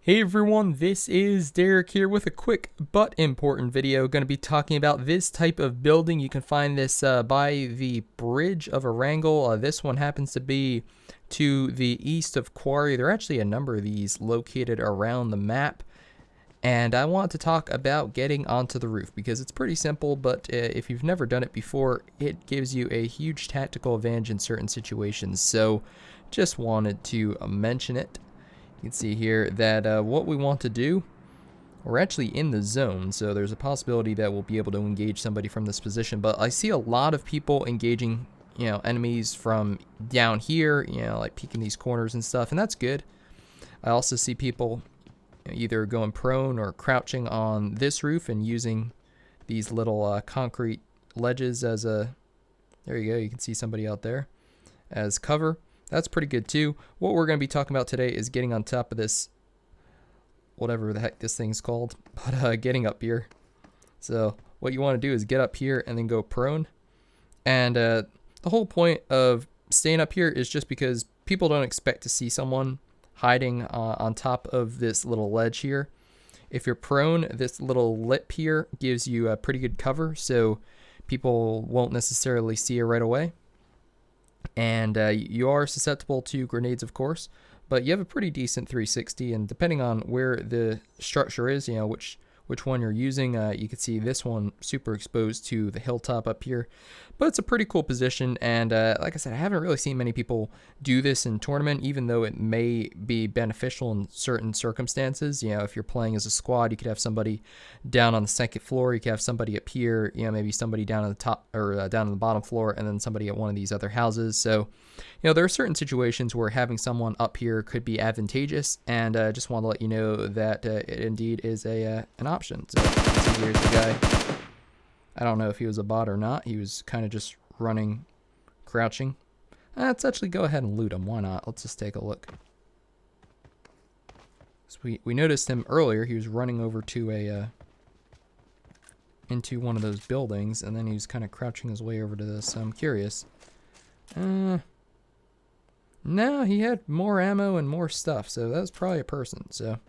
Hey everyone, this is Derek here with a quick but important video. Going to be talking about this type of building. You can find this by the bridge of Erangel. This one happens to be to the east of Quarry. There are actually a number of these located around the map. And I want to talk about getting onto the roof because it's pretty simple, but if you've never done it before, it gives you a huge tactical advantage in certain situations. So just wanted to mention it. You can see here that what we want to do, we're actually in the zone, so there's a possibility that we'll be able to engage somebody from this position. But I see a lot of people engaging, enemies from down here, like peeking these corners and stuff, and that's good. I also see people either going prone or crouching on this roof and using these little concrete ledges as a, there you go, you can see somebody out there, as cover. That's pretty good too. What we're going to be talking about today is getting on top of this, whatever the heck this thing's called, but getting up here. So what you want to do is get up here and then go prone. And the whole point of staying up here is just because people don't expect to see someone hiding on top of this little ledge here. If you're prone, this little lip here gives you a pretty good cover, so people won't necessarily see you right away. And you are susceptible to grenades, of course, but you have a pretty decent 360, and depending on where the structure is, which one you're using, you can see this one super exposed to the hilltop up here. But it's a pretty cool position, and like I said, I haven't really seen many people do this in tournament, even though it may be beneficial in certain circumstances. If you're playing as a squad, you could have somebody down on the second floor, you could have somebody up here, maybe somebody down on the top or down on the bottom floor, and then somebody at one of these other houses. So, there are certain situations where having someone up here could be advantageous, and just want to let you know that it indeed is an option. So, see, here's the guy. I don't know if he was a bot or not. He was kind of just running, crouching. Let's actually go ahead and loot him. Why not? Let's just take a look. So we noticed him earlier. He was running over to into one of those buildings, and then he was kind of crouching his way over to this. So I'm curious. No, he had more ammo and more stuff, so that was probably a person. So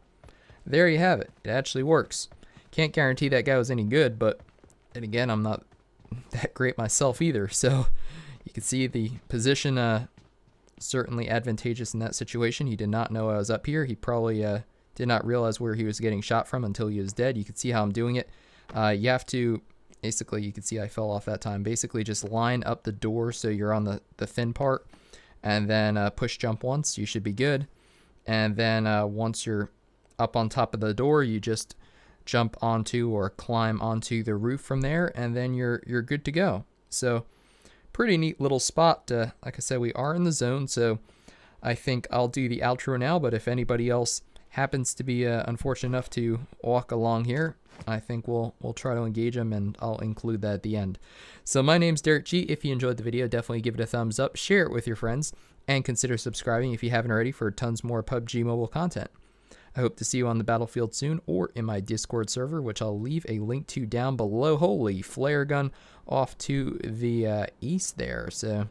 there you have it. It actually works. Can't guarantee that guy was any good, but and again, I'm not that great myself either, so you can see the position certainly advantageous in that situation. He did not know I was up here. He probably did not realize where he was getting shot from until he was dead. You can see how I'm doing it. You have to, basically, you can see I fell off that time. Basically, just line up the door so you're on the thin part, and then push jump once. You should be good. And then once you're up on top of the door, you just jump onto or climb onto the roof from there, and then you're good to go. So pretty neat little spot. Like I said, we are in the zone, so I think I'll do the outro now, but if anybody else happens to be unfortunate enough to walk along here, I think we'll try to engage them, and I'll include that at the end. So my name's DerekG. If you enjoyed the video, definitely give it a thumbs up, share it with your friends, and consider subscribing if you haven't already for tons more PUBG mobile content. I hope to see you on the battlefield soon, or in my Discord server, which I'll leave a link to down below. Holy flare gun off to the east there. So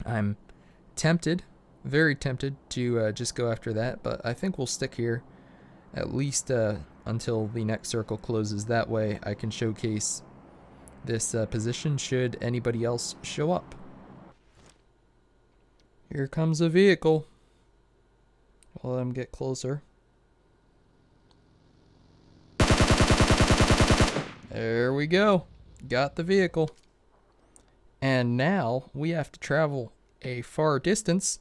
I'm tempted, very tempted to just go after that, but I think we'll stick here at least until the next circle closes. That way I can showcase this position should anybody else show up. Here comes a vehicle. I'll let him get closer. There we go. Got the vehicle. And now we have to travel a far distance.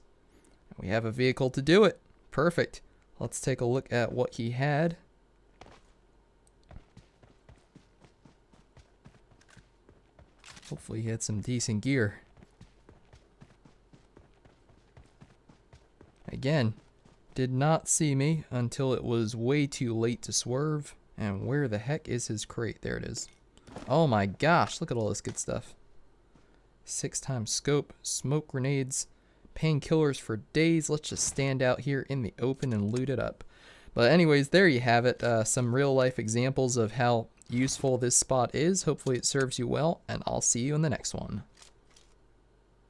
We have a vehicle to do it. Perfect. Let's take a look at what he had. Hopefully he had some decent gear. Again, did not see me until it was way too late to swerve. And where the heck is his crate? There it is. Oh my gosh, look at all this good stuff. 6x scope, smoke grenades, painkillers for days. Let's just stand out here in the open and loot it up. But anyways, there you have it. Some real life examples of how useful this spot is. Hopefully it serves you well, and I'll see you in the next one.